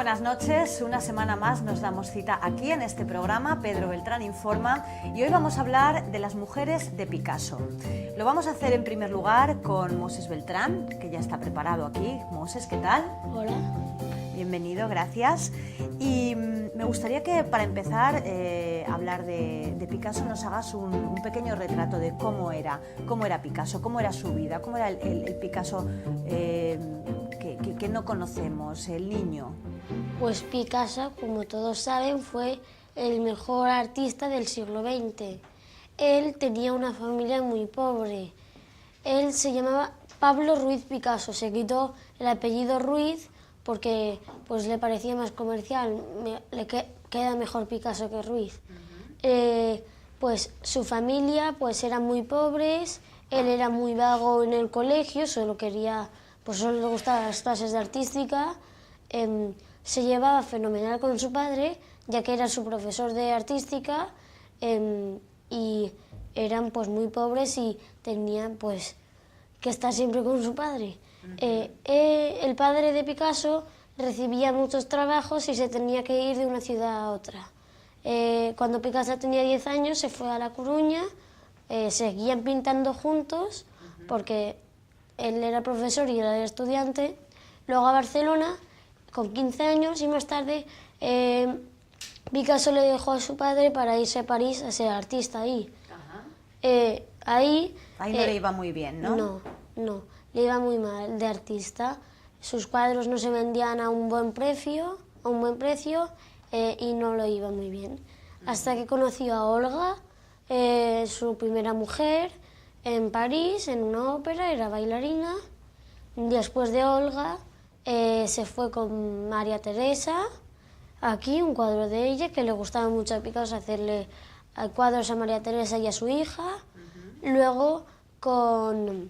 buenas noches. Una semana más nos damos cita aquí en este programa, Pedro Beltrán Informa, y hoy vamos a hablar de las mujeres de Picasso. Lo vamos a hacer en primer lugar con Moses Beltrán, que ya está preparado aquí. Moses, ¿qué tal? Hola. Bienvenido, gracias. Y me gustaría que para empezar a hablar de Picasso nos hagas un pequeño retrato de cómo era Picasso, cómo era su vida, cómo era el Picasso que no conocemos, el niño. Pues Picasso, como todos saben, fue el mejor artista del siglo XX. Él tenía una familia muy pobre. Él se llamaba Pablo Ruiz Picasso. Se quitó el apellido Ruiz porque pues, le parecía más comercial. Queda mejor Picasso que Ruiz. Pues su familia pues eran muy pobres. Él era muy vago en el colegio, solo le gustaban las clases de artística. Se llevaba fenomenal con su padre, ya que era su profesor de artística, y eran pues muy pobres y tenían pues que estar siempre con su padre. El padre de Picasso recibía muchos trabajos y se tenía que ir de una ciudad a otra. Cuando Picasso tenía 10 años se fue a La Coruña, seguían pintando juntos porque él era profesor y era estudiante, luego a Barcelona con 15 años y más tarde Picasso le dejó a su padre para irse a París a ser artista ahí. Ahí no le iba muy bien, ¿no? No, le iba muy mal de artista. Sus cuadros no se vendían a un buen precio y no le iba muy bien. Hasta que conoció a Olga, su primera mujer, en París, en una ópera, era bailarina. Después de Olga se fue con María Teresa, aquí un cuadro de ella, que le gustaba mucho a Picasso hacerle cuadros a María Teresa y a su hija. Luego con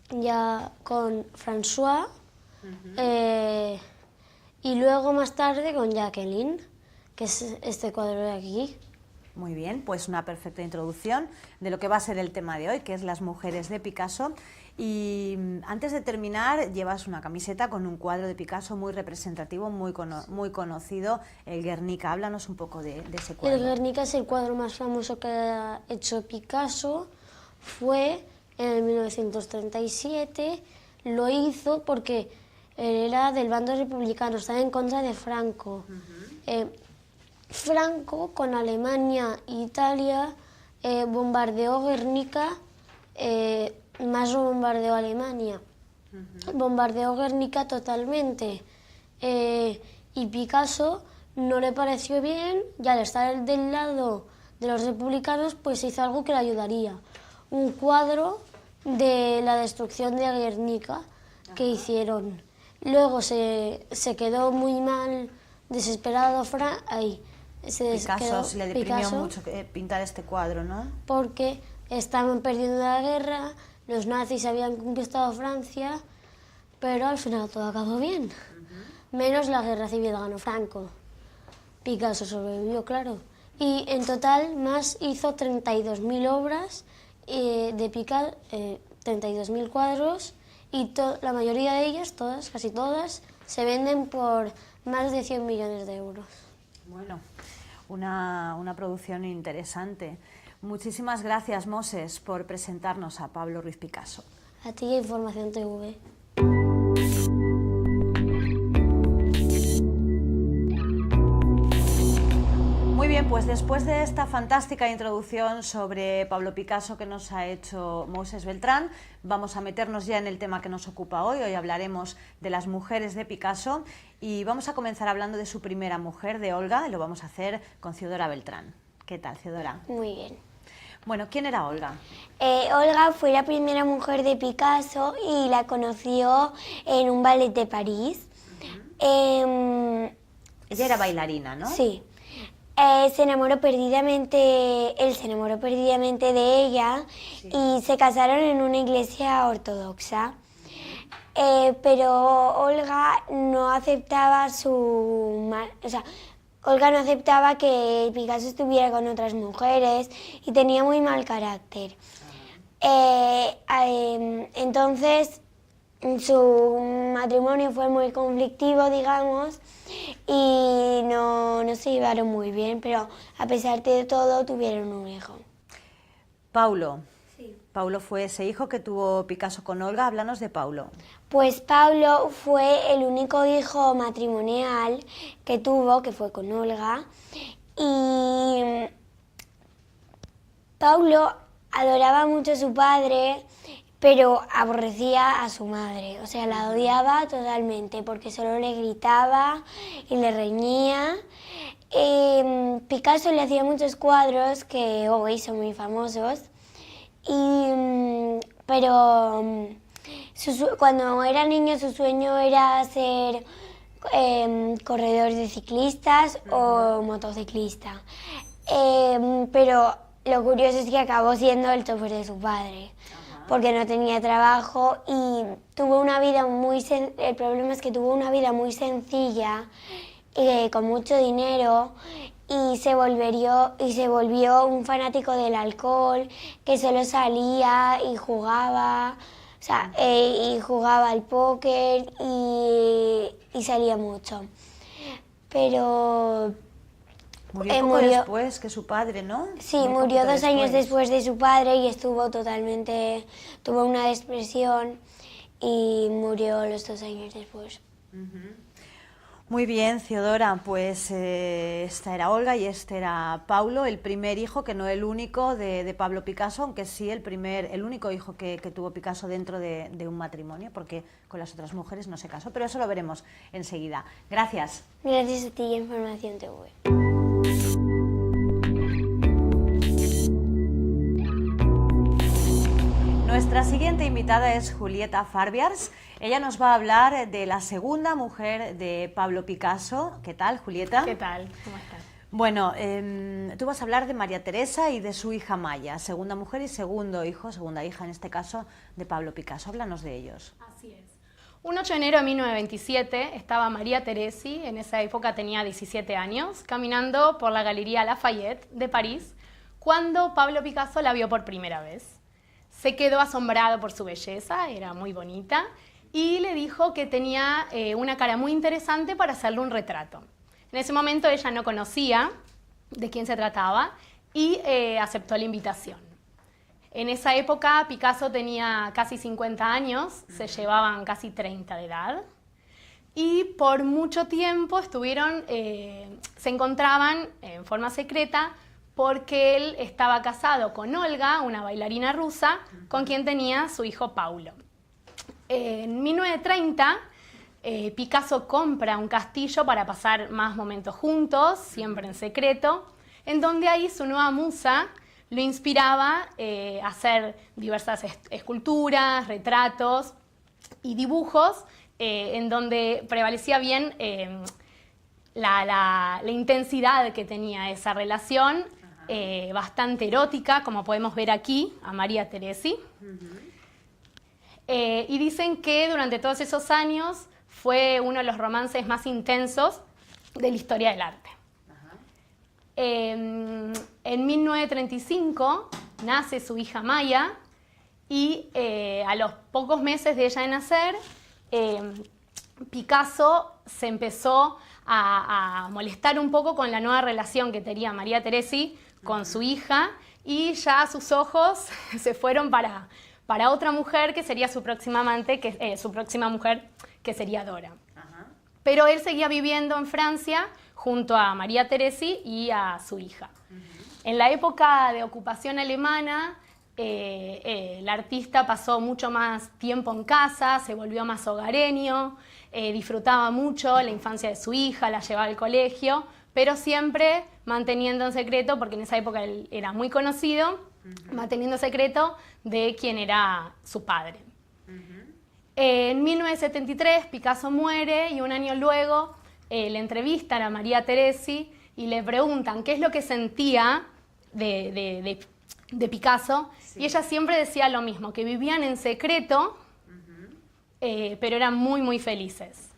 François y luego más tarde con Jacqueline, que es este cuadro de aquí. Muy bien, pues una perfecta introducción de lo que va a ser el tema de hoy, que es las mujeres de Picasso. Y antes de terminar, llevas una camiseta con un cuadro de Picasso muy representativo, muy conocido, el Guernica. Háblanos un poco de ese cuadro. El Guernica es el cuadro más famoso que ha hecho Picasso. Fue en 1937, lo hizo porque era del bando republicano, estaba en contra de Franco. Franco, con Alemania e Italia, bombardeó Guernica, más lo bombardeó Alemania. Bombardeó Guernica totalmente. Y Picasso no le pareció bien, y al estar del lado de los republicanos, pues hizo algo que le ayudaría. Un cuadro de la destrucción de Guernica que hicieron. Luego se quedó muy mal, desesperado Picasso le deprimió mucho pintar este cuadro, ¿no? Porque estaban perdiendo la guerra, los nazis habían conquistado Francia, pero al final todo acabó bien. Menos la guerra civil, ganó Franco. Picasso sobrevivió, claro. Y en total hizo 32.000 obras de Picasso, 32.000 cuadros, y la mayoría de ellas, casi todas, se venden por más de 100 millones de euros. Bueno, una producción interesante. Muchísimas gracias, Moses, por presentarnos a Pablo Ruiz Picasso. A ti, Información TV. Muy bien, pues después de esta fantástica introducción sobre Pablo Picasso que nos ha hecho Moses Beltrán, vamos a meternos ya en el tema que nos ocupa hoy. Hoy hablaremos de las mujeres de Picasso y vamos a comenzar hablando de su primera mujer, de Olga, y lo vamos a hacer con Ciudora Beltrán. ¿Qué tal, Ciudora? Muy bien. Bueno, ¿quién era Olga? Olga fue la primera mujer de Picasso y la conoció en un ballet de París. Ella era bailarina, ¿no? Sí. Él se enamoró perdidamente de ella, sí, y se casaron en una iglesia ortodoxa. Pero Olga no aceptaba Olga no aceptaba que Picasso estuviera con otras mujeres y tenía muy mal carácter. Entonces su matrimonio fue muy conflictivo, digamos, y no se llevaron muy bien, pero a pesar de todo tuvieron un hijo. Paulo. Sí. Paulo fue ese hijo que tuvo Picasso con Olga. Háblanos de Paulo. Pues Pablo fue el único hijo matrimonial que tuvo, que fue con Olga, y Paulo adoraba mucho a su padre, pero aborrecía a su madre, o sea, la odiaba totalmente porque solo le gritaba y le reñía. Picasso le hacía muchos cuadros que hoy son muy famosos, pero cuando era niño su sueño era ser corredor de ciclistas o motociclista, pero lo curioso es que acabó siendo el chofer de su padre, porque no tenía trabajo y tuvo una vida el problema es que tuvo una vida muy sencilla, con mucho dinero, y se volvió un fanático del alcohol, que solo salía y jugaba, o sea, y jugaba al póker y salía mucho. Pero Murió poco después que su padre, ¿no? sí, murió 2 años después de su padre y tuvo una depresión y murió los 2 años después. Muy bien, Theodora, pues esta era Olga y este era Paulo, el primer hijo, que no el único, de Pablo Picasso, aunque sí el único hijo que tuvo Picasso dentro de un matrimonio, porque con las otras mujeres no se casó, pero eso lo veremos enseguida. Gracias. Gracias a ti, Información TV. Nuestra siguiente invitada es Julieta Farbiars. Ella nos va a hablar de la segunda mujer de Pablo Picasso. ¿Qué tal, Julieta? ¿Qué tal? ¿Cómo estás? Bueno, tú vas a hablar de María Teresa y de su hija Maya, segunda mujer y segunda hija en este caso, de Pablo Picasso. Háblanos de ellos. Así es. Un 8 de enero de 1927 estaba María Teresi, en esa época tenía 17 años, caminando por la Galería Lafayette de París, cuando Pablo Picasso la vio por primera vez. Se quedó asombrado por su belleza, era muy bonita, y le dijo que tenía una cara muy interesante para hacerle un retrato. En ese momento ella no conocía de quién se trataba y aceptó la invitación. En esa época Picasso tenía casi 50 años, se llevaban casi 30 de edad, y por mucho tiempo se encontraban en forma secreta porque él estaba casado con Olga, una bailarina rusa, con quien tenía su hijo Paulo. En 1930, Picasso compra un castillo para pasar más momentos juntos, siempre en secreto, en donde ahí su nueva musa lo inspiraba a hacer diversas esculturas, retratos y dibujos, en donde prevalecía bien la intensidad que tenía esa relación, bastante erótica, como podemos ver aquí, a María Teresi. Y dicen que durante todos esos años fue uno de los romances más intensos de la historia del arte. En 1935 nace su hija Maya y a los pocos meses de ella de nacer, Picasso se empezó a molestar un poco con la nueva relación que tenía María Teresi con su hija, y ya sus ojos se fueron para otra mujer que sería su próxima amante, su próxima mujer, que sería Dora. Pero él seguía viviendo en Francia junto a María Teresi y a su hija. En la época de ocupación alemana, el artista pasó mucho más tiempo en casa, se volvió más hogareño, disfrutaba mucho la infancia de su hija, la llevaba al colegio, pero siempre manteniendo en secreto, porque en esa época él era muy conocido, manteniendo secreto de quién era su padre. En 1973 Picasso muere y un año luego le entrevistan a María Teresi y le preguntan qué es lo que sentía de Picasso, sí. Y ella siempre decía lo mismo, que vivían en secreto, pero eran muy, muy felices.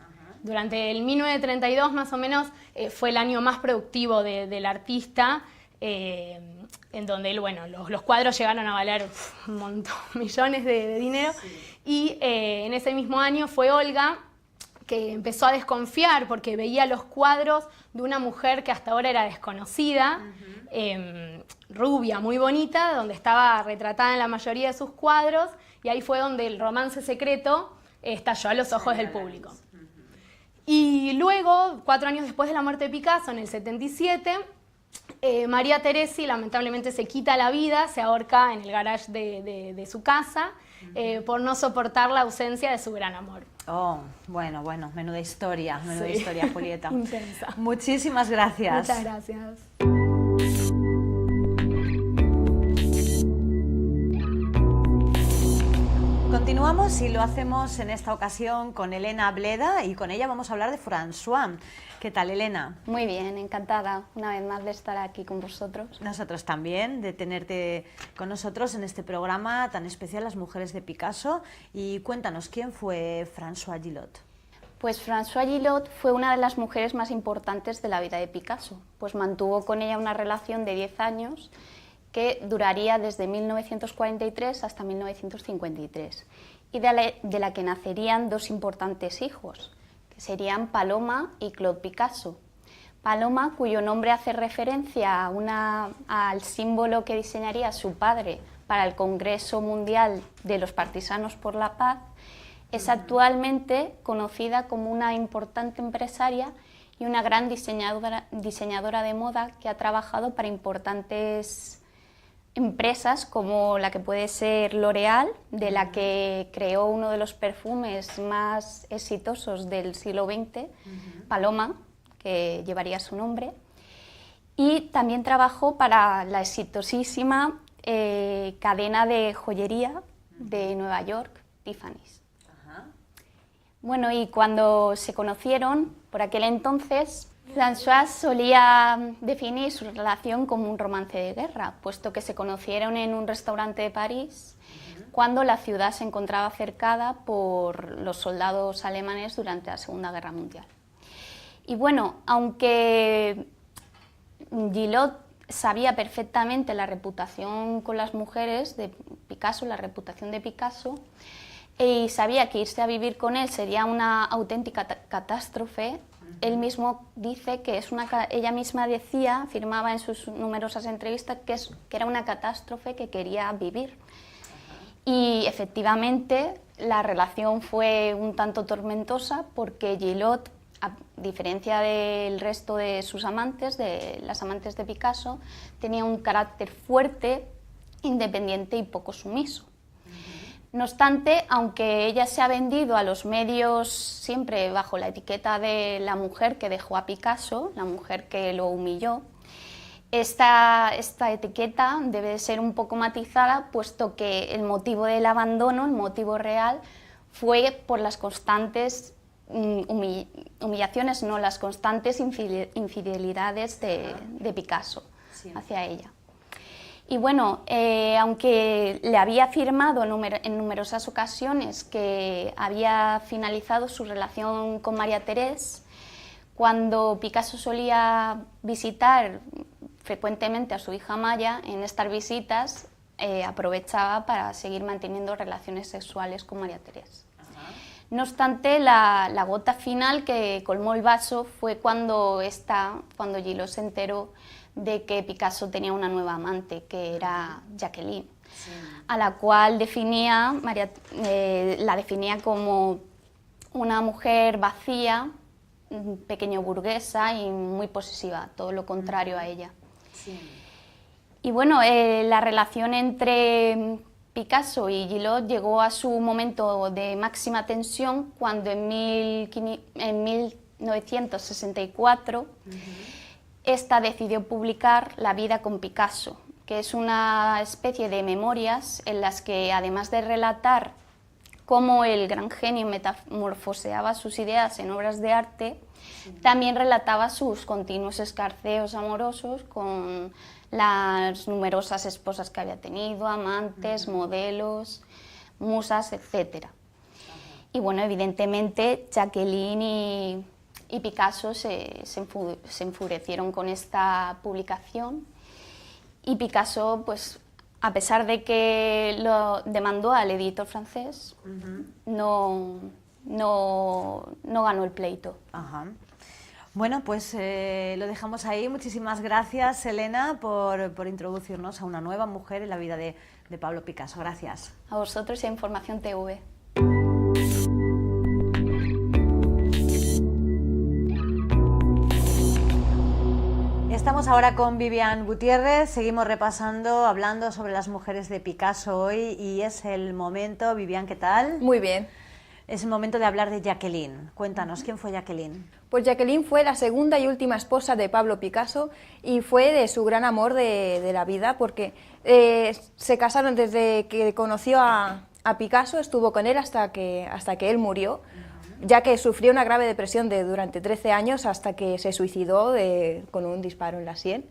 Durante el 1932 más o menos fue el año más productivo del artista, en donde los cuadros llegaron a valer un montón, millones de dinero. Sí. Y en ese mismo año fue Olga que empezó a desconfiar porque veía los cuadros de una mujer que hasta ahora era desconocida, rubia, muy bonita, donde estaba retratada en la mayoría de sus cuadros, y ahí fue donde el romance secreto estalló a los ojos del público. Y luego, 4 años después de la muerte de Picasso, en el 77, María Teresi lamentablemente se quita la vida, se ahorca en el garage de su casa por no soportar la ausencia de su gran amor. Oh, bueno, menuda historia, Julieta. Intensa. Muchísimas gracias. Muchas gracias. Continuamos y lo hacemos en esta ocasión con Elena Bleda y con ella vamos a hablar de François. ¿Qué tal, Elena? Muy bien, encantada una vez más de estar aquí con vosotros. Nosotros también, de tenerte con nosotros en este programa tan especial, Las Mujeres de Picasso. Y cuéntanos, ¿quién fue François Gillot? Pues François Gillot fue una de las mujeres más importantes de la vida de Picasso, pues mantuvo con ella una relación de 10 años que duraría desde 1943 hasta 1953 y de la que nacerían 2 importantes hijos, que serían Paloma y Claude Picasso. Paloma, cuyo nombre hace referencia al símbolo que diseñaría su padre para el Congreso Mundial de los Partisanos por la Paz, es actualmente conocida como una importante empresaria y una gran diseñadora de moda que ha trabajado para importantes empresas como la que puede ser L'Oréal, de la que creó uno de los perfumes más exitosos del siglo XX, Paloma, que llevaría su nombre, y también trabajó para la exitosísima cadena de joyería de Nueva York, Tiffany's. Bueno, y cuando se conocieron, por aquel entonces, François solía definir su relación como un romance de guerra, puesto que se conocieron en un restaurante de París cuando la ciudad se encontraba cercada por los soldados alemanes durante la Segunda Guerra Mundial. Y bueno, aunque Gillot sabía perfectamente la reputación con las mujeres de Picasso, la reputación de Picasso, y sabía que irse a vivir con él sería una auténtica catástrofe, él mismo dice que ella misma decía, afirmaba en sus numerosas entrevistas que era una catástrofe que quería vivir. Y efectivamente la relación fue un tanto tormentosa porque Gillot, a diferencia del resto de sus amantes, de las amantes de Picasso, tenía un carácter fuerte, independiente y poco sumiso. No obstante, aunque ella se ha vendido a los medios siempre bajo la etiqueta de la mujer que dejó a Picasso, la mujer que lo humilló, esta etiqueta debe ser un poco matizada, puesto que el motivo del abandono, el motivo real, fue por las constantes humillaciones, no, las constantes infidelidades de Picasso hacia ella. Y bueno, aunque le había afirmado en numerosas ocasiones que había finalizado su relación con María Teresa, cuando Picasso solía visitar frecuentemente a su hija Maya, en estas visitas aprovechaba para seguir manteniendo relaciones sexuales con María Teresa. No obstante, la gota final que colmó el vaso fue cuando Gillot se enteró de que Picasso tenía una nueva amante, que era Jacqueline, a la cual la definía como una mujer vacía, pequeño burguesa y muy posesiva, todo lo contrario a ella. Y bueno, la relación entre Picasso y Gillot llegó a su momento de máxima tensión cuando en 1964 esta decidió publicar La vida con Picasso, que es una especie de memorias en las que, además de relatar cómo el gran genio metamorfoseaba sus ideas en obras de arte, también relataba sus continuos escarceos amorosos con las numerosas esposas que había tenido, amantes, modelos, musas, etc. Y bueno, evidentemente Jacqueline y Picasso se enfurecieron con esta publicación Y Picasso, pues, a pesar de que lo demandó al editor francés, no ganó el pleito. Ajá. Bueno, pues lo dejamos ahí. Muchísimas gracias, Elena, por introducirnos a una nueva mujer en la vida de Pablo Picasso. Gracias. A vosotros y a Información TV. Estamos ahora con Vivian Gutiérrez, seguimos repasando, hablando sobre las mujeres de Picasso hoy y es el momento, Vivian, ¿qué tal? Muy bien. Es el momento de hablar de Jacqueline. Cuéntanos, ¿quién fue Jacqueline? Pues Jacqueline fue la segunda y última esposa de Pablo Picasso y fue de su gran amor de la vida porque se casaron desde que conoció a Picasso, estuvo con él hasta que él murió, ya que sufrió una grave depresión durante 13 años hasta que se suicidó con un disparo en la sien,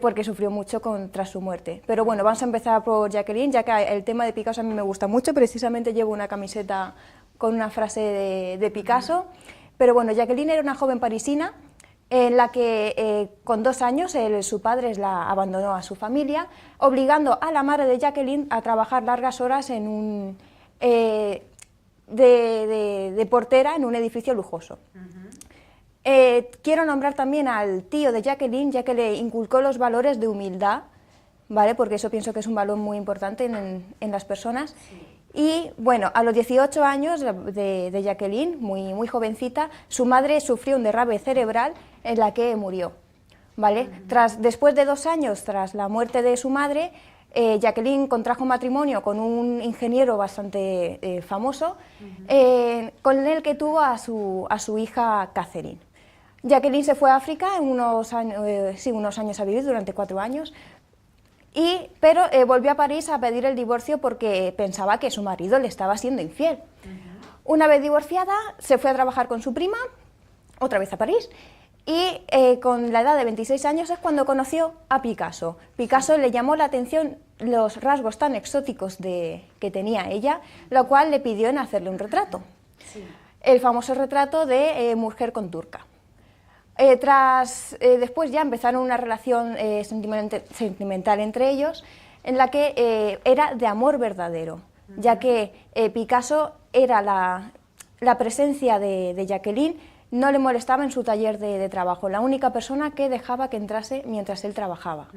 porque sufrió mucho tras su muerte. Pero bueno, vamos a empezar por Jacqueline, ya que el tema de Picasso a mí me gusta mucho, precisamente llevo una camiseta con una frase de Picasso. Pero bueno, Jacqueline era una joven parisina en la que con 2 años su padre la abandonó a su familia, obligando a la madre de Jacqueline a trabajar largas horas en de portera en un edificio lujoso. Quiero nombrar también al tío de Jacqueline, ya que le inculcó los valores de humildad, ¿vale? Porque eso pienso que es un valor muy importante en las personas. Sí. Y bueno, a los 18 años de Jacqueline, muy jovencita, su madre sufrió un derrame cerebral en la que murió, ¿vale? Después de 2 años tras la muerte de su madre, Jacqueline contrajo matrimonio con un ingeniero bastante famoso, con el que tuvo a su hija Catherine. Jacqueline se fue a África unos años a vivir, durante 4 años, pero volvió a París a pedir el divorcio porque pensaba que su marido le estaba siendo infiel. Una vez divorciada, se fue a trabajar con su prima, otra vez a París, y con la edad de 26 años es cuando conoció a Picasso. Picasso le llamó la atención los rasgos tan exóticos que tenía ella, lo cual le pidió en hacerle un retrato. Sí. El famoso retrato de Mujer con turca. Después ya empezaron una relación sentimental entre ellos, en la que era de amor verdadero, ya que Picasso era la presencia de Jacqueline, no le molestaba en su taller de trabajo, la única persona que dejaba que entrase mientras él trabajaba.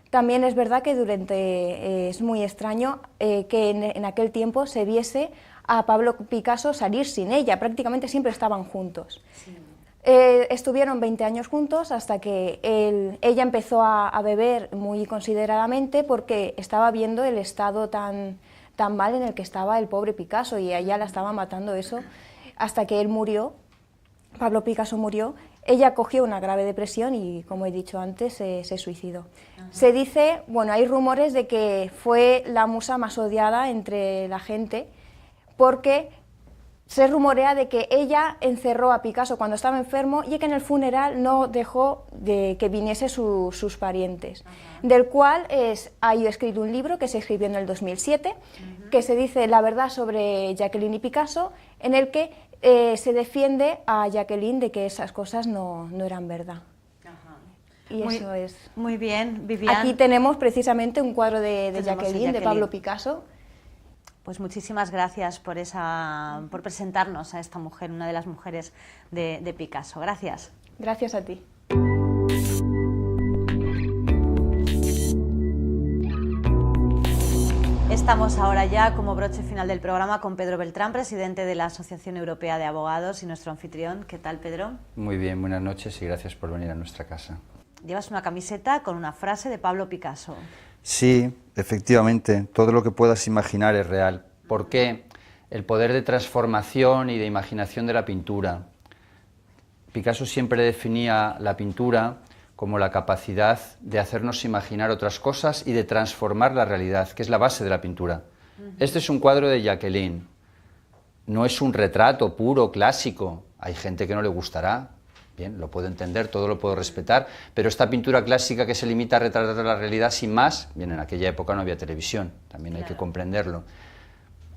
También es verdad que es muy extraño que en aquel tiempo se viese a Pablo Picasso salir sin ella, prácticamente siempre estaban juntos. Sí. Estuvieron 20 años juntos hasta que ella empezó a beber muy consideradamente porque estaba viendo el estado tan mal en el que estaba el pobre Picasso y a ella la estaba matando eso, hasta que él murió, Pablo Picasso murió. Ella cogió una grave depresión y, como he dicho antes, se suicidó. Se dice, bueno, hay rumores de que fue la musa más odiada entre la gente porque se rumorea de que ella encerró a Picasso cuando estaba enfermo y que en el funeral no dejó de que viniese sus parientes, del cual hay escrito un libro que se escribió en el 2007, que se dice La verdad sobre Jacqueline y Picasso, en el que se defiende a Jacqueline de que esas cosas no eran verdad. Y eso es. Muy bien, Vivian. Aquí tenemos precisamente un cuadro de Jacqueline, de Pablo Picasso. Pues muchísimas gracias por presentarnos a esta mujer, una de las mujeres de Picasso. Gracias. Gracias a ti. Estamos ahora ya como broche final del programa con Pedro Beltrán, presidente de la Asociación Europea de Abogados y nuestro anfitrión. ¿Qué tal, Pedro? Muy bien, buenas noches y gracias por venir a nuestra casa. Llevas una camiseta con una frase de Pablo Picasso. Sí, efectivamente, todo lo que puedas imaginar es real. ¿Por qué? El poder de transformación y de imaginación de la pintura. Picasso siempre definía la pintura como la capacidad de hacernos imaginar otras cosas y de transformar la realidad, que es la base de la pintura. Este es un cuadro de Jacqueline. No es un retrato puro, clásico. Hay gente que no le gustará. Bien, lo puedo entender, todo lo puedo respetar, pero esta pintura clásica que se limita a retratar la realidad sin más, bien, en aquella época no había televisión, también hay que comprenderlo.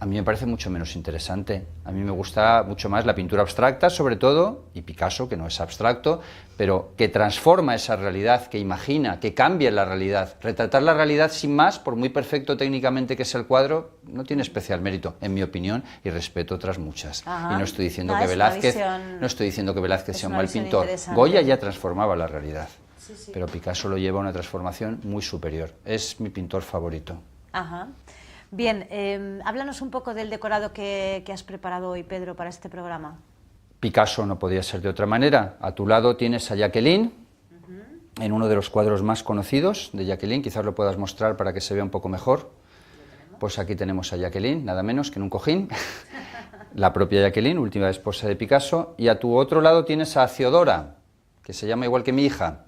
A mí me parece mucho menos interesante. A mí me gusta mucho más la pintura abstracta, sobre todo, y Picasso, que no es abstracto, pero que transforma esa realidad, que imagina, que cambia la realidad. Retratar la realidad sin más, por muy perfecto técnicamente que sea el cuadro, no tiene especial mérito, en mi opinión, y respeto otras muchas. Ajá. Y no estoy diciendo No, que es una Velázquez, visión- no estoy diciendo que Velázquez es sea un una mal visión pintor. interesante. Goya ya transformaba la realidad, Sí, sí. pero Picasso lo lleva a una transformación muy superior. Es mi pintor favorito. Ajá. Bien, háblanos un poco del decorado que has preparado hoy, Pedro, para este programa. Picasso no podía ser de otra manera. A tu lado tienes a Jacqueline, en uno de los cuadros más conocidos de Jacqueline, quizás lo puedas mostrar para que se vea un poco mejor. Pues aquí tenemos a Jacqueline, nada menos que en un cojín, la propia Jacqueline, última esposa de Picasso, y a tu otro lado tienes a Theodora, que se llama igual que mi hija.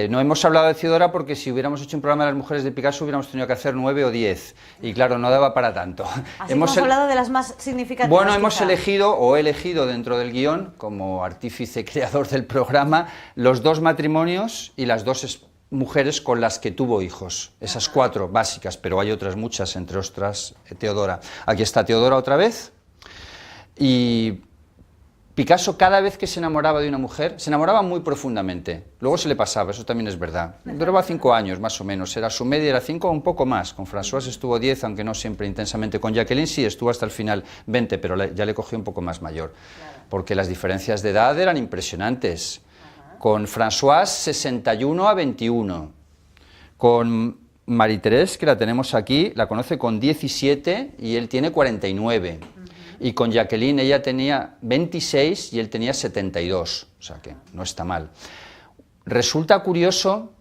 No hemos hablado de Theodora porque si hubiéramos hecho un programa de las mujeres de Picasso hubiéramos tenido que hacer 9 o 10, y claro, no daba para tanto. Así hemos hablado de las más significativas. Bueno, hemos quizá. elegido, o he elegido dentro del guión, como artífice creador del programa, los 2 matrimonios y las 2 mujeres con las que tuvo hijos. Esas 4 básicas, pero hay otras muchas, entre otras Teodora. Aquí está Teodora otra vez. Y Picasso, cada vez que se enamoraba de una mujer, se enamoraba muy profundamente. Luego se le pasaba, eso también es verdad. Duraba 5 años, más o menos. Era su media, era 5 o un poco más. Con Françoise estuvo 10, aunque no siempre intensamente. Con Jacqueline sí, estuvo hasta el final 20, pero ya le cogió un poco más mayor. Porque las diferencias de edad eran impresionantes. Con Françoise, 61 a 21. Con Marie-Thérèse, que la tenemos aquí, la conoce con 17 y él tiene 49. Y con Jacqueline ella tenía 26 y él tenía 72, o sea que no está mal. Resulta curioso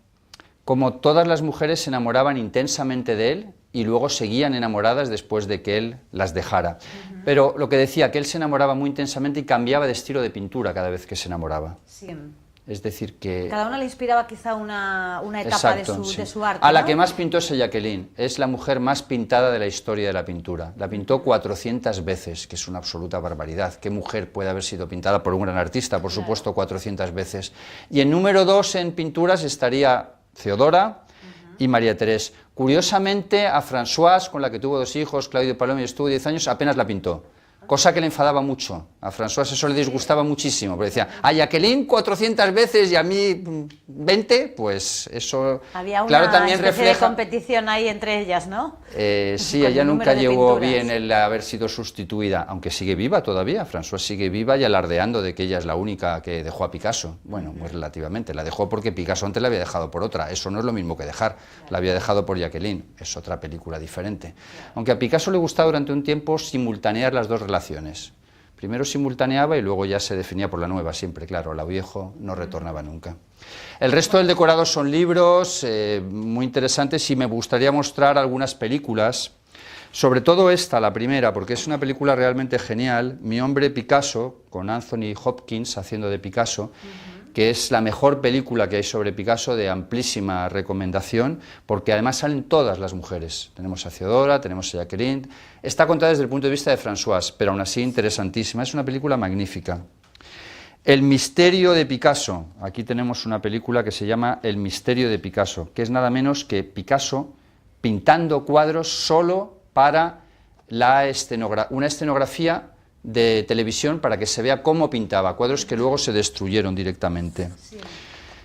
como todas las mujeres se enamoraban intensamente de él y luego seguían enamoradas después de que él las dejara. Pero lo que decía, que él se enamoraba muy intensamente y cambiaba de estilo de pintura cada vez que se enamoraba. Sí. Es decir que... Cada una le inspiraba quizá una etapa Exacto, de sí. su arte, A la ¿no? que más pintó es a Jacqueline. Es la mujer más pintada de la historia de la pintura. La pintó 400 veces, que es una absoluta barbaridad. ¿Qué mujer puede haber sido pintada por un gran artista? Por supuesto, 400 veces. Y en número 2 en pinturas estaría Theodora y María-Thérèse. Curiosamente, a Françoise, con la que tuvo 2 hijos, Claudio Palomi, estuvo 10 años, apenas la pintó. Cosa que le enfadaba mucho. A Françoise eso le disgustaba muchísimo, porque decía, a Jacqueline 400 veces y a mí 20, pues eso, Había una claro, también especie refleja... de competición ahí entre ellas, ¿no? Sí, Con ella el nunca número de llevó pinturas. bien el haber sido sustituida, aunque sigue viva todavía. Françoise sigue viva y alardeando de que ella es la única que dejó a Picasso. Bueno, muy relativamente. La dejó porque Picasso antes la había dejado por otra. Eso no es lo mismo que dejar. La había dejado por Jacqueline. Es otra película diferente. Aunque a Picasso le gustaba durante un tiempo simultanear las 2 relaciones. Primero simultaneaba y luego ya se definía por la nueva, siempre, claro, la viejo no retornaba nunca. El resto del decorado son libros muy interesantes y me gustaría mostrar algunas películas, sobre todo esta, la primera, porque es una película realmente genial, Mi hombre Picasso, con Anthony Hopkins haciendo de Picasso, que es la mejor película que hay sobre Picasso, de amplísima recomendación, porque además salen todas las mujeres. Tenemos a Theodora, tenemos a Jacqueline. Está contada desde el punto de vista de Françoise, pero aún así interesantísima. Es una película magnífica. El misterio de Picasso. Aquí tenemos una película que se llama El misterio de Picasso, que es nada menos que Picasso pintando cuadros solo para una escenografía de televisión para que se vea cómo pintaba, cuadros que luego se destruyeron directamente. Sí.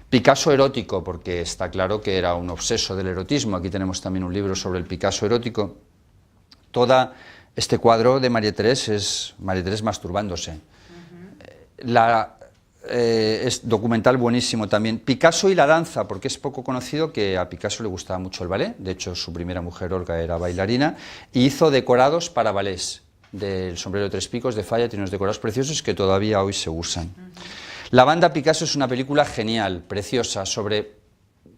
Picasso erótico, porque está claro que era un obseso del erotismo. Aquí tenemos también un libro sobre el Picasso erótico. Todo este cuadro de María-Thérèse es María-Thérèse masturbándose. Es documental buenísimo también. Picasso y la danza, porque es poco conocido que a Picasso le gustaba mucho el ballet. De hecho, su primera mujer, Olga, era bailarina, y hizo decorados para ballets. Del Sombrero de 3 Picos de Falla, tiene unos decorados preciosos que todavía hoy se usan. La banda Picasso es una película genial, preciosa, sobre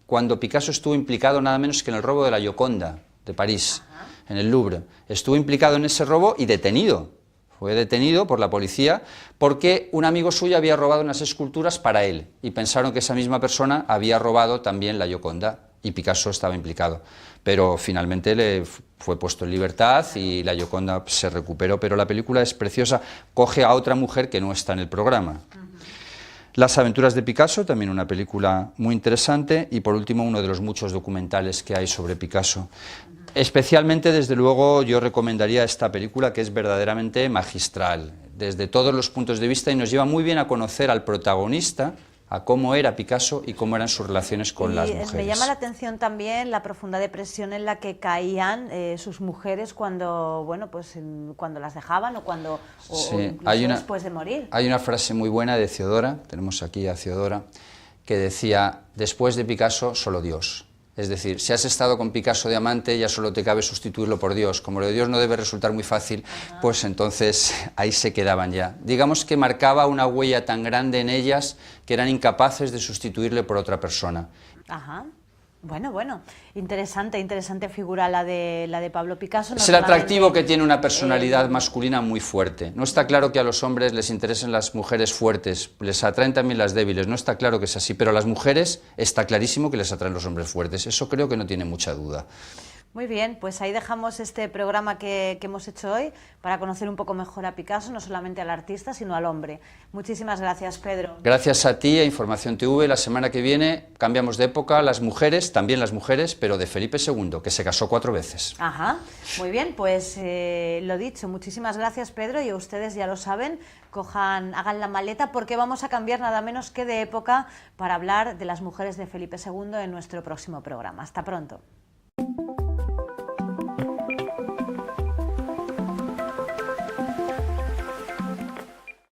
cuando Picasso estuvo implicado nada menos que en el robo de la Gioconda de París, en el Louvre. Estuvo implicado en ese robo y detenido. Fue detenido por la policía porque un amigo suyo había robado unas esculturas para él y pensaron que esa misma persona había robado también la Gioconda y Picasso estaba implicado. Pero finalmente le fue puesto en libertad y la Gioconda se recuperó, pero la película es preciosa, coge a otra mujer que no está en el programa. Las aventuras de Picasso, también una película muy interesante, y por último uno de los muchos documentales que hay sobre Picasso. Especialmente, desde luego, yo recomendaría esta película, que es verdaderamente magistral, desde todos los puntos de vista, y nos lleva muy bien a conocer al protagonista, a cómo era Picasso y cómo eran sus relaciones con las mujeres. Me llama la atención también la profunda depresión en la que caían sus mujeres cuando, bueno, pues cuando las dejaban o cuando Sí, o después de morir. Hay una frase muy buena de Theodora, tenemos aquí a Theodora, que decía: después de Picasso, solo Dios. Es decir, si has estado con Picasso de amante, ya solo te cabe sustituirlo por Dios. Como lo de Dios no debe resultar muy fácil, pues entonces ahí se quedaban ya. Digamos que marcaba una huella tan grande en ellas que eran incapaces de sustituirle por otra persona. Ajá. Bueno, interesante figura la de Pablo Picasso. Es el atractivo que tiene una personalidad masculina muy fuerte. No está claro que a los hombres les interesen las mujeres fuertes, les atraen también las débiles, no está claro que es así, pero a las mujeres está clarísimo que les atraen los hombres fuertes, eso creo que no tiene mucha duda. Muy bien, pues ahí dejamos este programa que hemos hecho hoy para conocer un poco mejor a Picasso, no solamente al artista, sino al hombre. Muchísimas gracias, Pedro. Gracias a ti, a Información TV. La semana que viene cambiamos de época, las mujeres, también las mujeres, pero de Felipe II, que se casó 4 veces. Ajá, muy bien, pues lo dicho, muchísimas gracias, Pedro, y ustedes ya lo saben, hagan la maleta porque vamos a cambiar nada menos que de época para hablar de las mujeres de Felipe II en nuestro próximo programa. Hasta pronto.